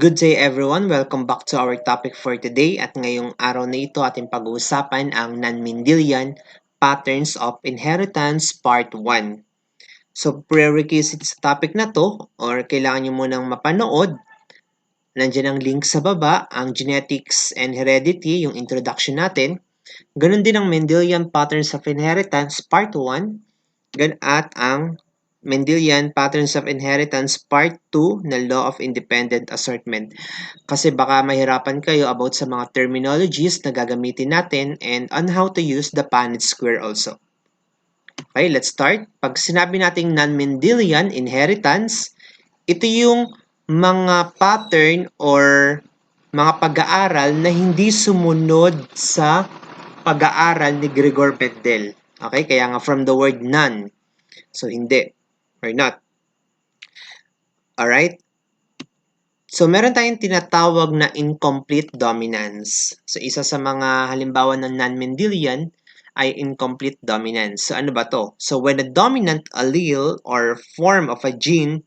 Good day everyone! Welcome back to our topic for today at ngayong araw na ito ating pag-uusapan ang non-Mendelian Patterns of Inheritance Part 1. So prerequisite sa topic na to or kailangan nyo munang mapanood, nandiyan ang link sa baba, ang Genetics and Heredity, yung introduction natin. Ganun din ang Mendelian Patterns of Inheritance Part 1 at ang Mendelian Patterns of Inheritance Part 2 na Law of Independent Assortment. Kasi baka mahirapan kayo about sa mga terminologies na gagamitin natin and on how to use the Punnett square also. Okay, let's start. Pag sinabi nating non-Mendelian inheritance, ito yung mga pattern or mga pag-aaral na hindi sumunod sa pag-aaral ni Gregor Mendel. Okay, kaya nga from the word non. So, hindi. Or not. Alright? So, meron tayong tinatawag na incomplete dominance. So, isa sa mga halimbawa ng non-Mendelian ay incomplete dominance. So, ano ba to? So, when a dominant allele or form of a gene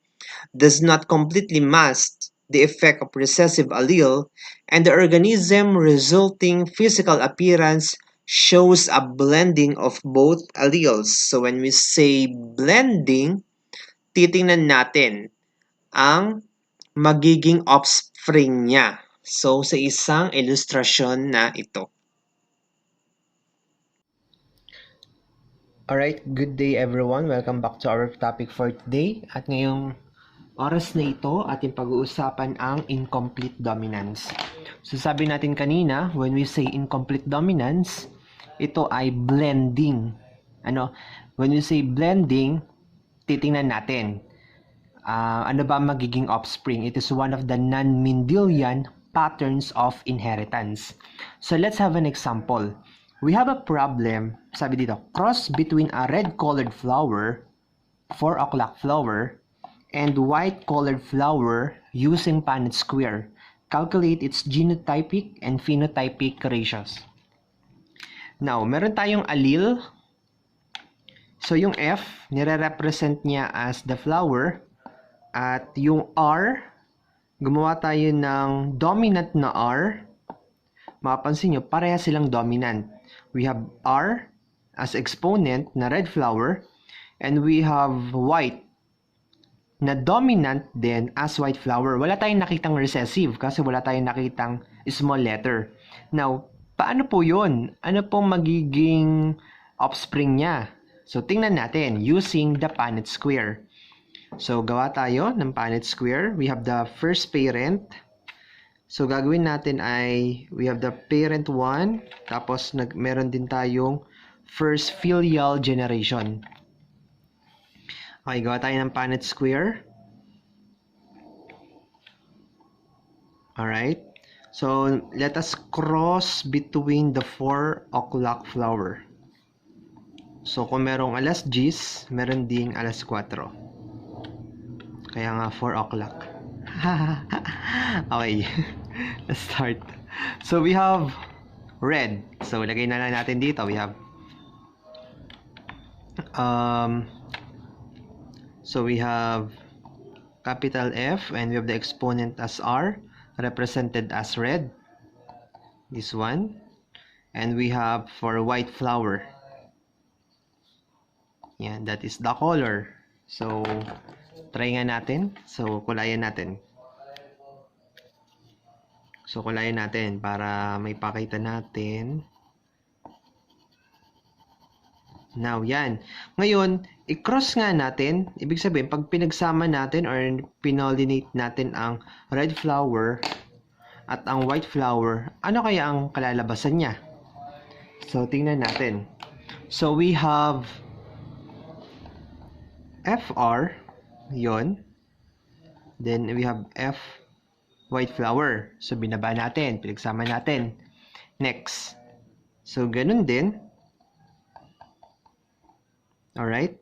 does not completely mask the effect of recessive allele and the organism resulting physical appearance shows a blending of both alleles. So, when we say blending, titingnan natin ang magiging offspring niya. So, sa isang ilustrasyon na ito. Alright, good day everyone. Welcome back to our topic for today. At ngayong oras na ito, ating pag-uusapan ang incomplete dominance. So, sabi natin kanina, when we say incomplete dominance, ito ay blending. When we say blending, titingnan natin. Ano ba magiging offspring? It is one of the non-Mendelian patterns of inheritance. So let's have an example. We have a problem, sabi dito, cross between a red-colored flower, 4 o'clock flower, and white-colored flower using Punnett square. Calculate its genotypic and phenotypic ratios. Now, meron tayong allele. So yung F, nire-represent niya as the flower. At yung R, gumawa tayo ng dominant na R. Mapapansin nyo, pareha silang dominant. We have R as exponent na red flower. And we have white na dominant din as white flower. Wala tayong nakitang recessive kasi wala tayong nakitang small letter. Now, paano po yun? Ano pong magiging offspring niya? So, tingnan natin using the Punnett square. So, gawa tayo ng Punnett square. We have the first parent. So, gagawin natin ay, we have the parent 1, tapos meron din tayong first filial generation. Okay, gawa tayo ng Punnett square. Alright. So, let us cross between the 4 o'clock flower. So, kung merong alas 10, meron ding alas 4. Kaya nga 4 o'clock. Okay. Let's start. So we have red. So lagay na lang natin dito. We have so we have capital F and we have the exponent as R represented as red. This one. And we have for white flower. Yeah, that is the color. So try nga natin. So, kulayan natin. So, kulayan natin para may pakita natin. Now, yan. Ngayon, i-cross nga natin. Ibig sabihin, pag pinagsama natin or pinollinate natin ang red flower at ang white flower, ano kaya ang kalalabasan niya? So, tingnan natin. So, we have FR. Yon. Then, we have F white flower. So, binaba natin. Pinagsama natin. Next. So, ganun din. Alright.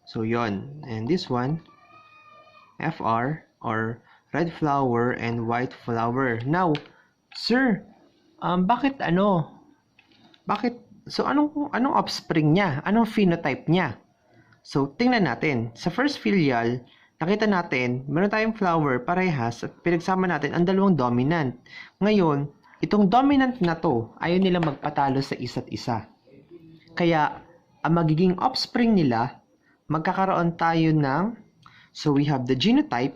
So, yon. And this one, FR or red flower and white flower. Now, sir, bakit so anong offspring niya? Anong phenotype niya? So, tingnan natin. Sa first filial, nakita natin, meron tayong flower, parehas, at pinagsama natin ang dalawang dominant. Ngayon, itong dominant na to, ayaw nila magpatalo sa isa't isa. Kaya, ang magiging offspring nila, magkakaroon tayo ng, so we have the genotype.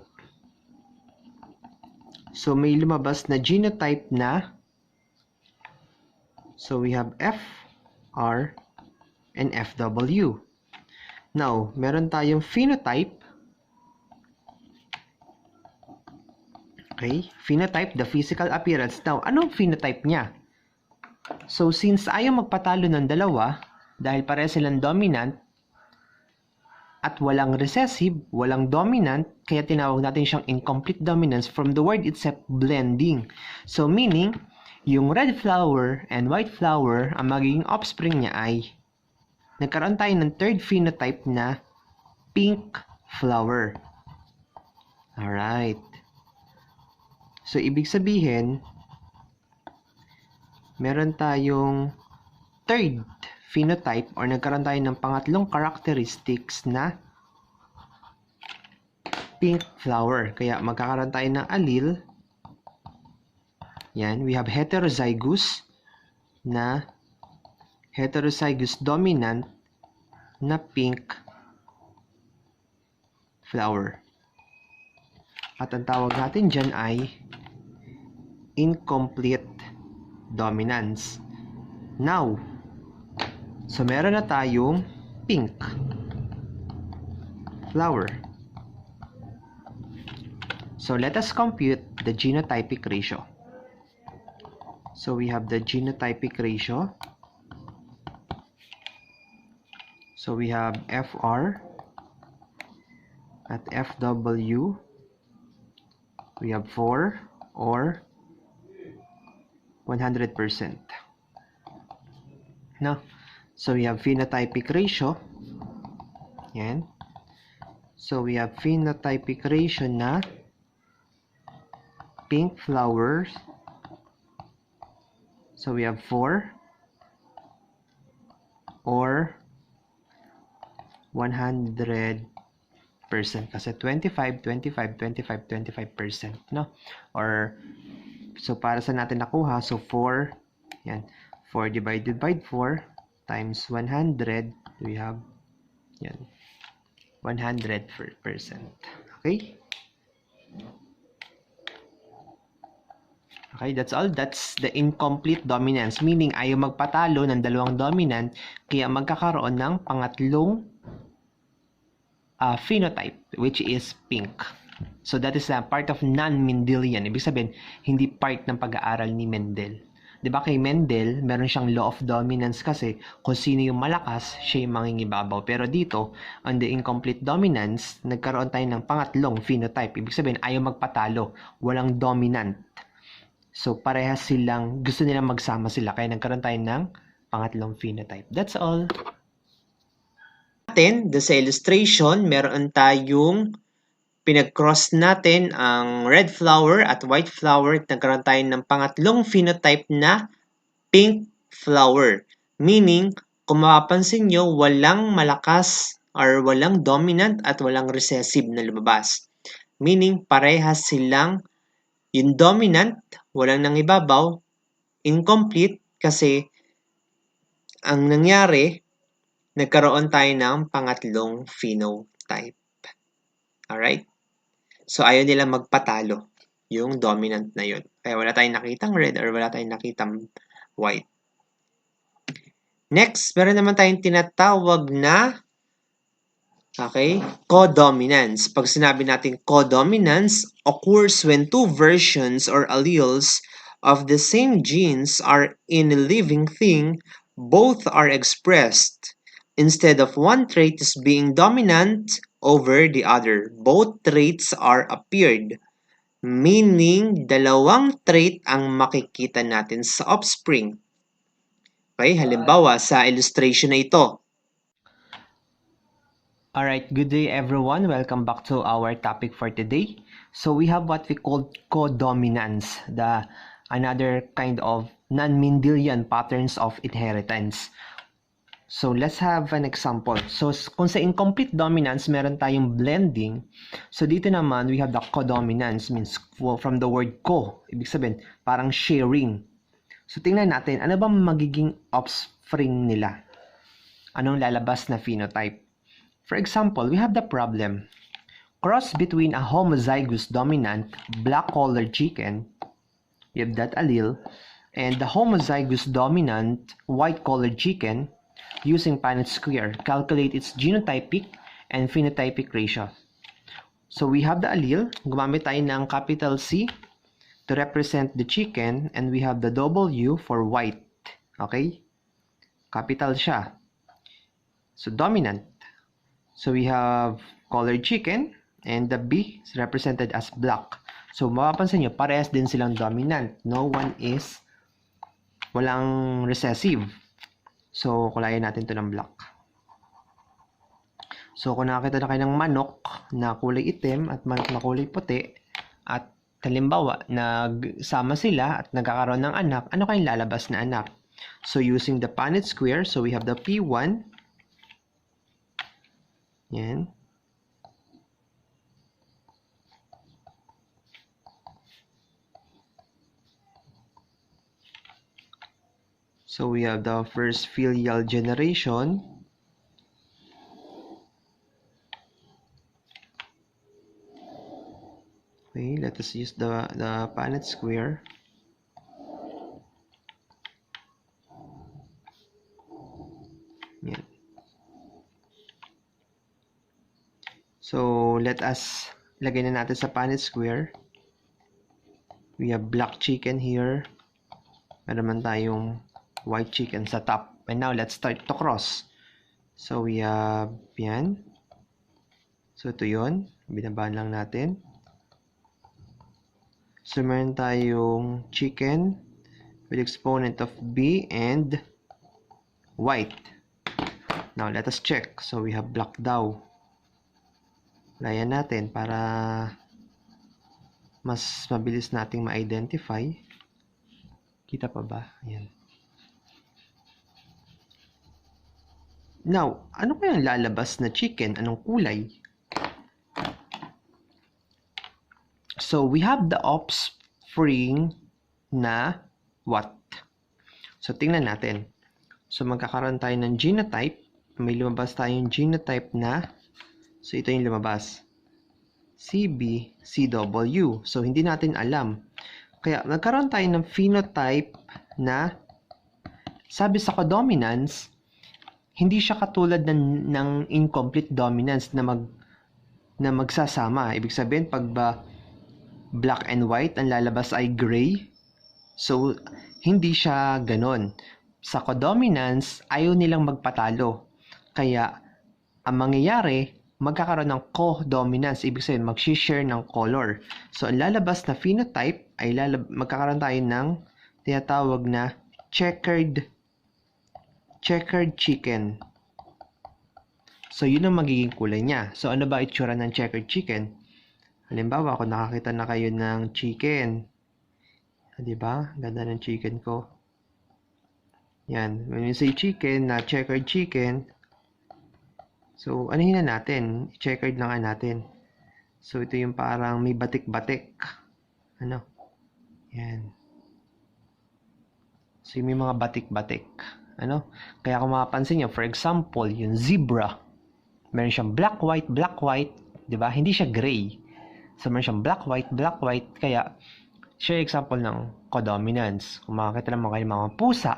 So, may lumabas na genotype na, so we have F, R, and FW. Now, meron tayong phenotype. Okay, phenotype, the physical appearance. Now, anong phenotype niya? So, since ayaw magpatalo ng dalawa, dahil pareha silang dominant, at walang recessive, walang dominant, kaya tinawag natin siyang incomplete dominance from the word itself, blending. So, meaning, yung red flower and white flower, ang magiging offspring niya ay nagkaroon tayo ng third phenotype na pink flower. Alright. So, ibig sabihin, meron tayong third phenotype or nagkaroon tayo ng pangatlong characteristics na pink flower. Kaya magkakaroon tayo ng allele. Yan, we have heterozygous dominant na pink flower. At ang tawag natin dyan ay incomplete dominance. Now, so meron na tayong pink flower. So let us compute the genotypic ratio. So we have the genotypic ratio. So we have FR at FW. We have 4 or 100%. No? So we have phenotypic ratio. Yan. So we have phenotypic ratio na pink flowers. So we have 4 or 100%. Kasi 25, 25, 25, 25%. No? Or, so para sa natin nakuha, so 4, yan, 4 divided by 4 times 100, we have, yan, 100%. Okay? Okay, that's all. That's the incomplete dominance. Meaning, ayaw magpatalo ng dalawang dominant, kaya magkakaroon ng pangatlong phenotype, which is pink. So, that is a part of non-Mendelian. Ibig sabihin, hindi part ng pag-aaral ni Mendel. Diba kay Mendel, meron siyang law of dominance kasi kung sino yung malakas, siya yung mangingibabaw. Pero dito, on the incomplete dominance, nagkaroon tayo ng pangatlong phenotype. Ibig sabihin, ayaw magpatalo. Walang dominant. So, parehas silang, gusto nilang magsama sila. Kaya nagkaroon tayo ng pangatlong phenotype. That's all. Sa illustration, meron tayong pinag-cross natin ang red flower at white flower at nagkaroon tayo ng pangatlong phenotype na pink flower. Meaning, kung mapapansin nyo, walang malakas or walang dominant at walang recessive na lumabas. Meaning, parehas silang yung dominant, walang nangibabaw, incomplete kasi ang nangyari, nagkaroon tayo ng pangatlong phenotype. Alright? So, ayaw nila magpatalo yung dominant na yun. Kaya wala tayong nakitang red or wala tayong nakitang white. Next, meron naman tayong tinatawag na codominance. Pag sinabi natin codominance occurs when two versions or alleles of the same genes are in a living thing, both are expressed. Instead of one trait is being dominant over the other, both traits are appeared. Meaning, dalawang trait ang makikita natin sa offspring. Okay, halimbawa sa illustration na ito. Alright, good day everyone. Welcome back to our topic for today. So we have what we call codominance, another kind of non-Mendelian patterns of inheritance. So, let's have an example. So, kung sa incomplete dominance, meron tayong blending. So, dito naman, we have the codominance, means from the word co. Ibig sabihin, parang sharing. So, tingnan natin, ano ba magiging offspring nila? Anong lalabas na phenotype? For example, we have the problem. Cross between a homozygous dominant black-collared chicken, we have that allele, and the homozygous dominant white-collared chicken, using Punnett square, calculate its genotypic and phenotypic ratio. So we have the allele, gumamit tayo ng capital C to represent the chicken, and we have the W for white. Okay? Capital siya. So dominant. So we have collared chicken, and the B is represented as black. So mapapansin nyo, parehas din silang dominant. No one is walang recessive. So, kulayan natin to ng black. So, kung nakakita na kayo ng manok na kulay itim at manok na kulay puti, at halimbawa, nagsama sila at nagkakaroon ng anak, ano kayong lalabas na anak? So, using the Punnett square, so we have the P1. Yan. So we have the first filial generation. Okay, let us use the Punnett square. Yan. So let us lagay na natin sa Punnett square. We have black chicken here. Meron naman tayong white chicken sa top. And now, let's start to cross. So, we have yan. So, ito yun. Binabaan lang natin. So, meron tayong chicken with exponent of B and white. Now, let us check. So, we have black daw. Layan natin para mas mabilis nating ma-identify. Kita pa ba? Ayan. Now, ano kayang lalabas na chicken? Anong kulay? So, we have the offspring na what? So, tingnan natin. So, magkakaroon tayo ng genotype. May lumabas tayong genotype na, so ito yung lumabas. CB, CW. So, hindi natin alam. Kaya, nagkaroon tayo ng phenotype na, sabi sa codominance, hindi siya katulad ng incomplete dominance na magsasama. Ibig sabihin, pag ba black and white, ang lalabas ay gray. So, hindi siya ganon. Sa codominance, ayaw nilang magpatalo. Kaya, ang mangyayari, magkakaroon ng codominance. Ibig sabihin, mag-share ng color. So, ang lalabas na phenotype ay magkakaroon tayo ng tinatawag na checkered chicken. So, yun ang magiging kulay niya. So, ano ba itsura ng checkered chicken? Halimbawa, kung nakakita na kayo ng chicken. Diba? Ganda ng chicken ko. Yan. When you say chicken, na checkered chicken, so, anuhin na natin? Checkered na nga natin. So, ito yung parang may batik-batik. Ano? Yan. So, may mga batik-batik. Ano? Kaya kung mapapansin nyo, for example, yung zebra, meron siyang black, white, di ba? Hindi siya gray. So, meron siyang black, white, kaya siya yung example ng codominance. Kung makakita naman kayo ng mga pusa,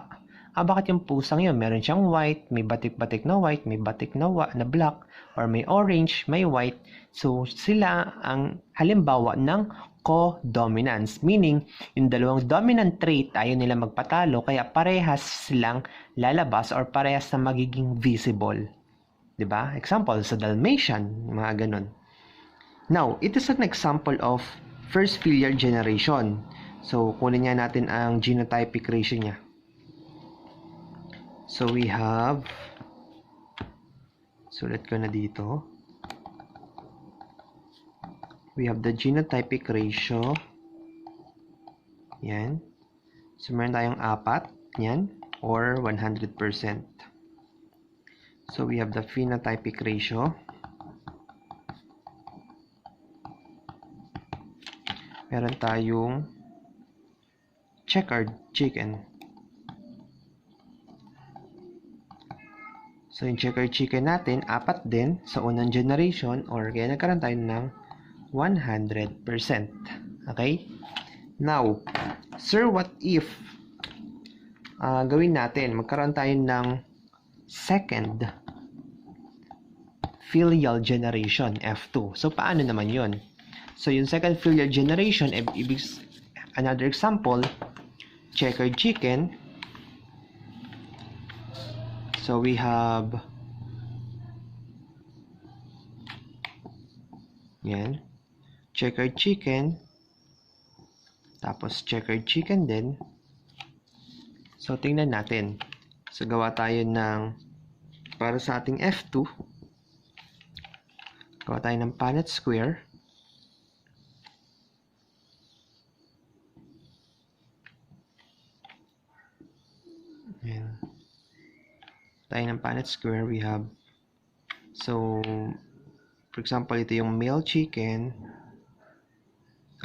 bakit yung pusang yun? Meron siyang white, may batik-batik na white, may batik na black, or may orange, may white. So, sila ang halimbawa ng codominance. Meaning, yung dalawang dominant trait, ayaw nila magpatalo, kaya parehas silang lalabas or parehas na magiging visible. Diba? Example, sa Dalmatian, mga ganun. Now, it is an example of first filial generation. So, kunin nga natin ang genotypic ratio niya. So, we have, sulat ko na dito. We have the genotypic ratio. Yan. So, meron tayong 4. Yan. Or 100%. So we have the phenotypic ratio. Meron tayong checkered chicken. So yung checkered chicken natin, 4 din sa unang generation or kaya nagkaroon tayo ng 100%. Okay? Now, sir, what if gawin natin, magkaroon tayo ng second filial generation, F2. So, paano naman yun? So, yung second filial generation, another example, checkered chicken. So, we have yan, checkered chicken, tapos checkered chicken din. So, tingnan natin. So, gawa tayo ng, para sa ating F2, gawa tayo ng Punnett square. Ayan. Tayo ng Punnett square, we have, so, for example, ito yung male chicken.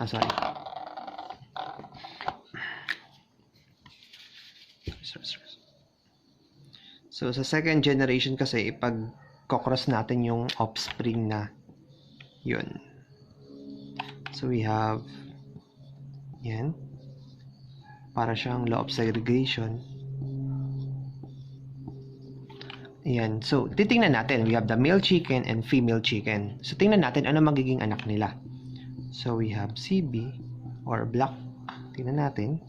Sorry. So, sa second generation kasi, ipag-cross natin yung offspring na yun. So, we have yan. Para siyang law of segregation. Ayan. So, titingnan natin. We have the male chicken and female chicken. So, tingnan natin ano magiging anak nila. So, we have CB or black. Tingnan natin.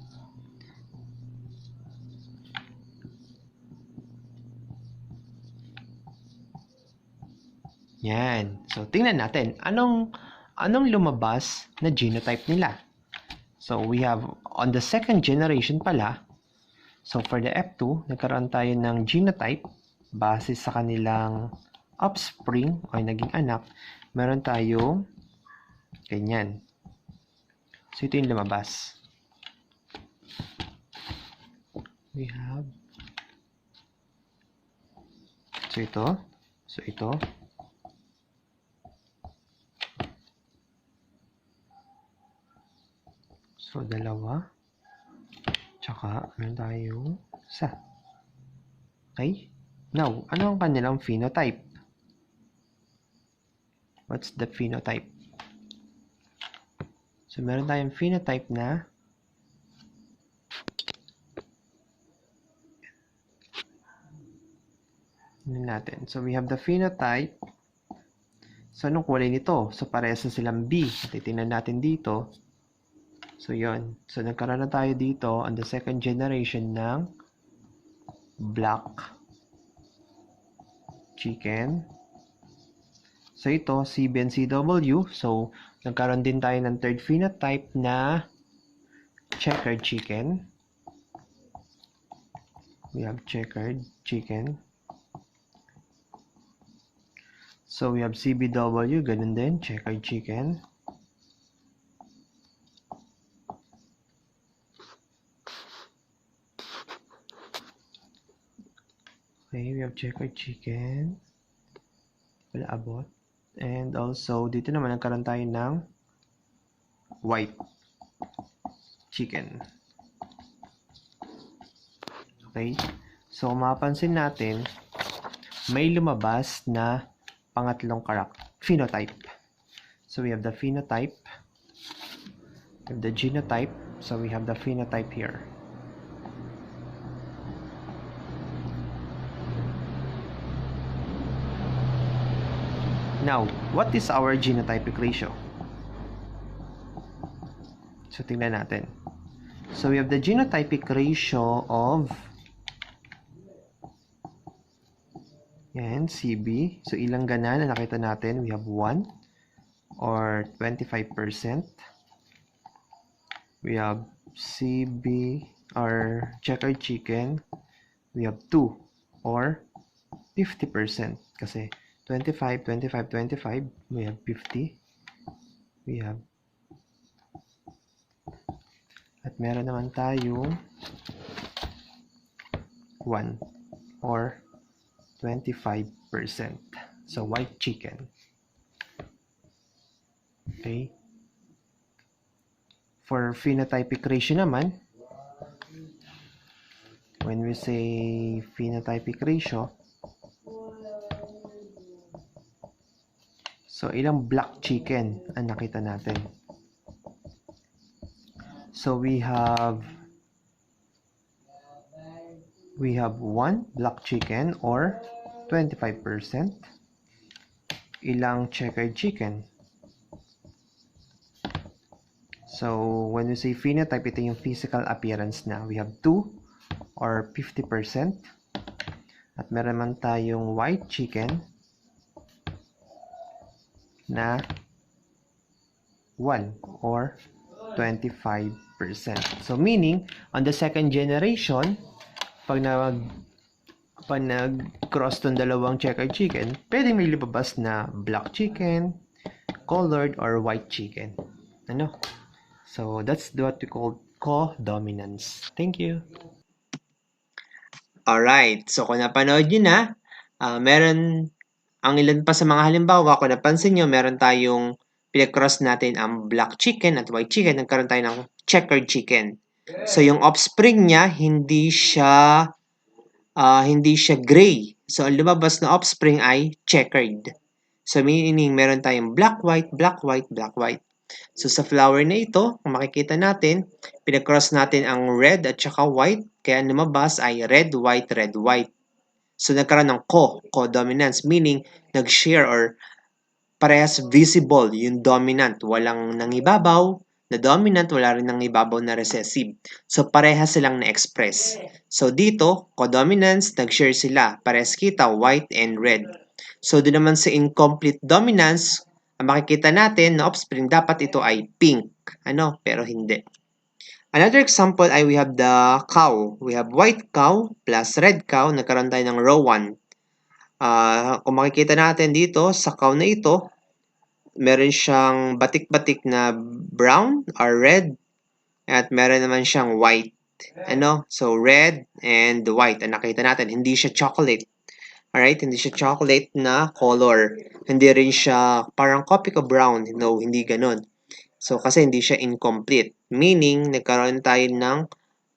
Yan. So, tingnan natin. Anong lumabas na genotype nila? So, we have on the second generation pala. So, for the F2, nagkaroon tayo ng genotype base sa kanilang offspring o naging anak. Meron tayong ganyan. So, ito yung lumabas. We have so, ito. So, ito. So, dalawa. Tsaka, meron tayong isa. Okay? Now, ano ang kanilang phenotype? What's the phenotype? So, meron tayong phenotype na natin. So, we have the phenotype. So, anong kulay nito? So, parehas na silang B. Titingnan natin dito. So, yun. So, nagkaroon na tayo dito on the second generation ng black chicken. So, ito, CB and CW. So, nagkaroon din tayo ng third phenotype na checkered chicken. We have checkered chicken. So, we have CBW, ganun din, checkered chicken. Okay, we have checkered chicken. Wala abot. And also, dito naman nagkaroon tayo ng white chicken. Okay? So, mapapansin natin, may lumabas na pangatlong phenotype. So, we have the phenotype. We have the genotype. So, we have the phenotype here. Now, what is our genotypic ratio? So, tingnan natin. So, we have the genotypic ratio of yan, CB. So, ilang ganan na nakita natin? We have 1 or 25%. We have CB or checkered chicken. We have 2 or 50% kasi 25, 25, 25. We have 50. We have at meron naman tayong 1 or 25%. So, white chicken. Okay? For phenotypic ratio naman, when we say phenotypic ratio, so ilang black chicken ang nakita natin? So we have one black chicken or 25%. Ilang checkered chicken? So when we say phenotype, ito yung physical appearance na. We have 2 or 50%. At meron man tayong white chicken na 1 or 25%. So meaning, on the second generation, pag nag-cross tong dalawang checkered chicken, pwedeng may lumabas na black chicken, colored, or white chicken. Ano? So that's what we call co-dominance. Thank you. Alright, so kung napanood nyo na, meron ang ilan pa sa mga halimbawa, kung napansin nyo, meron tayong pinag-cross natin ang black chicken at white chicken, nagkaroon tayo ng checkered chicken. So yung offspring niya, hindi siya gray. So ang lumabas na offspring ay checkered. So meaning meron tayong black, white, black, white, black, white. So sa flower na ito, kung makikita natin, pinag-cross natin ang red at saka white, kaya lumabas ay red, white, red, white. So nagkaroon ng co-dominance, meaning nag-share or parehas visible yung dominant. Walang nangibabaw na dominant, wala rin nangibabaw na recessive. So parehas silang na-express. So dito, co-dominance, nag-share sila. Parehas kita, white and red. So doon naman sa incomplete dominance, ang makikita natin na offspring, dapat ito ay pink. Pero hindi. Another example ay we have the cow. We have white cow plus red cow. Nagkaroon tayo ng row 1. Kung makikita natin dito, sa cow na ito, meron siyang batik-batik na brown or red. At meron naman siyang white. So red and white. Ang nakita natin, hindi siya chocolate. Alright, hindi siya chocolate na color. Hindi rin siya parang copy ko brown. No, hindi ganun. So, kasi hindi siya incomplete. Meaning, nagkaroon tayo ng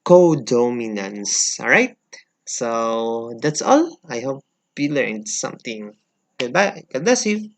co-dominance. Alright? So, that's all. I hope you learned something. Goodbye. God bless you.